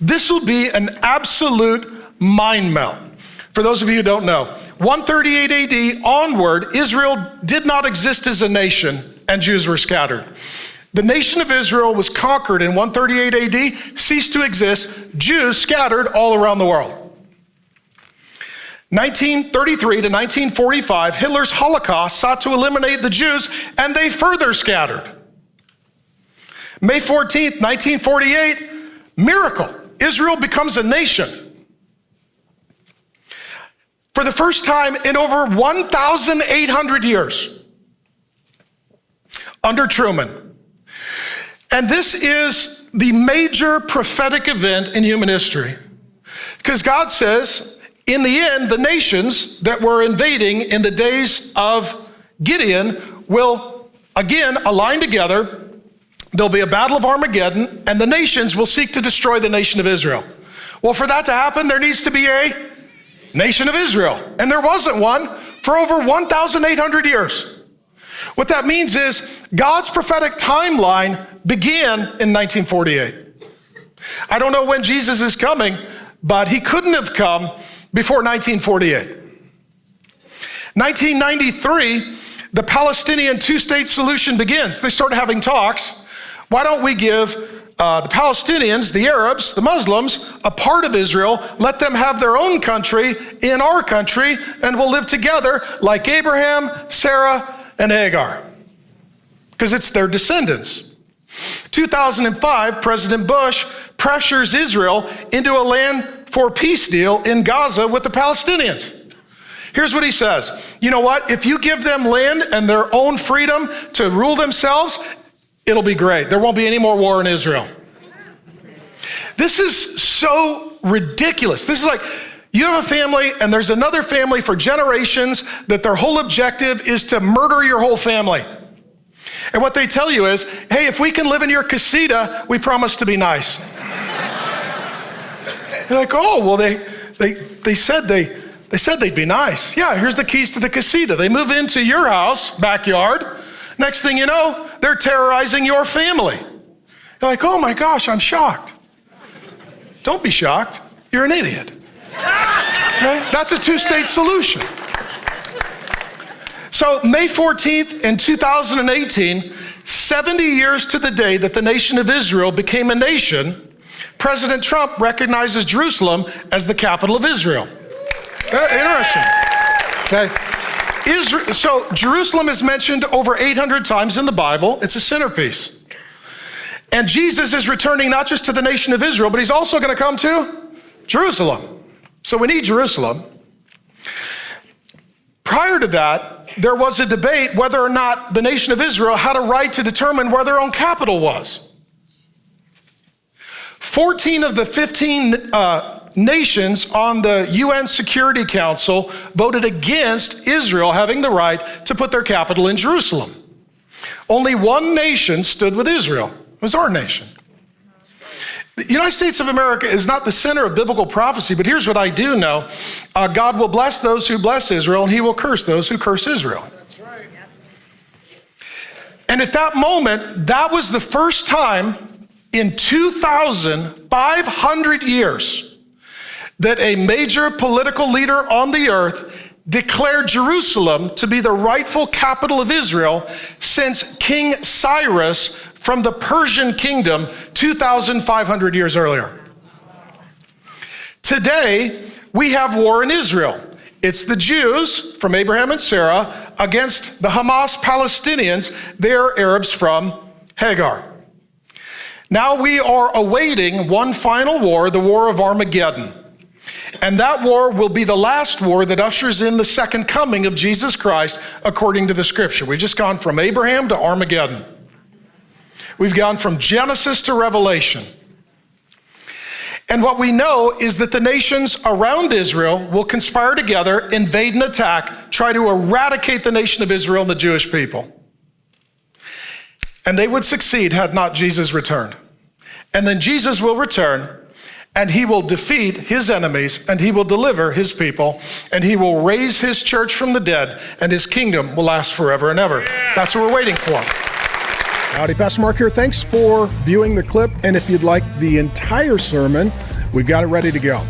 This will be an absolute mind melt. For those of you who don't know, 138 AD onward, Israel did not exist as a nation and Jews were scattered. The nation of Israel was conquered in 138 AD, ceased to exist, Jews scattered all around the world. 1933 to 1945, Hitler's Holocaust sought to eliminate the Jews, and they further scattered. May 14th, 1948, miracle. Israel becomes a nation. For the first time in over 1,800 years, under Truman. And this is the major prophetic event in human history. Because God says, in the end, the nations that were invading in the days of Gideon will again align together. There'll be a battle of Armaggedon, and the nations will seek to destroy the nation of Israel. Well, for that to happen, there needs to be a nation of Israel. And there wasn't one for over 1,800 years. What that means is God's prophetic timeline began in 1948. I don't know when Jesus is coming, but he couldn't have come before 1948. 1993, the Palestinian two-state solution begins. They start having talks. Why don't we give the Palestinians, the Arabs, the Muslims, a part of Israel, let them have their own country in our country, and we'll live together like Abraham, Sarah, and Hagar, because it's their descendants. 2005, President Bush pressures Israel into a land for peace deal in Gaza with the Palestinians. Here's what he says. You know what? If you give them land and their own freedom to rule themselves, it'll be great. There won't be any more war in Israel. This is so ridiculous. This is like, you have a family and there's another family for generations that their whole objective is to murder your whole family. And what they tell you is, hey, if we can live in your casita, we promise to be nice. You're like, oh, well, they said they'd be nice. Yeah, here's the keys to the casita. They move into your house, backyard. Next thing you know, they're terrorizing your family. You're like, oh my gosh, I'm shocked. Don't be shocked. You're an idiot. Okay? That's a two-state solution. So May 14th in 2018, 70 years to the day that the nation of Israel became a nation, President Trump recognizes Jerusalem as the capital of Israel. Interesting. Okay. So Jerusalem is mentioned over 800 times in the Bible. It's a centerpiece. And Jesus is returning not just to the nation of Israel, but he's also going to come to Jerusalem. So we need Jerusalem. Prior to that, there was a debate whether or not the nation of Israel had a right to determine where their own capital was. 14 of the 15 nations on the UN Security Council voted against Israel having the right to put their capital in Jerusalem. Only one nation stood with Israel. It was our nation. The United States of America is not the center of biblical prophecy, but here's what I do know. God will bless those who bless Israel, and he will curse those who curse Israel. That's right. And at that moment, that was the first time in 2,500 years that a major political leader on the earth declared Jerusalem to be the rightful capital of Israel since King Cyrus from the Persian kingdom 2,500 years earlier. Today, we have war in Israel. It's the Jews from Abraham and Sarah against the Hamas Palestinians. They're Arabs from Hagar. Now we are awaiting one final war, the war of Armaggedon. And that war will be the last war that ushers in the second coming of Jesus Christ according to the scripture. We've just gone from Abraham to Armaggedon. We've gone from Genesis to Revelation. And what we know is that the nations around Israel will conspire together, invade and attack, try to eradicate the nation of Israel and the Jewish people. And they would succeed had not Jesus returned. And then Jesus will return, and he will defeat his enemies, and he will deliver his people, and he will raise his church from the dead, and his kingdom will last forever and ever. That's what we're waiting for. Howdy, Pastor Mark here. Thanks for viewing the clip. And if you'd like the entire sermon, we've got it ready to go.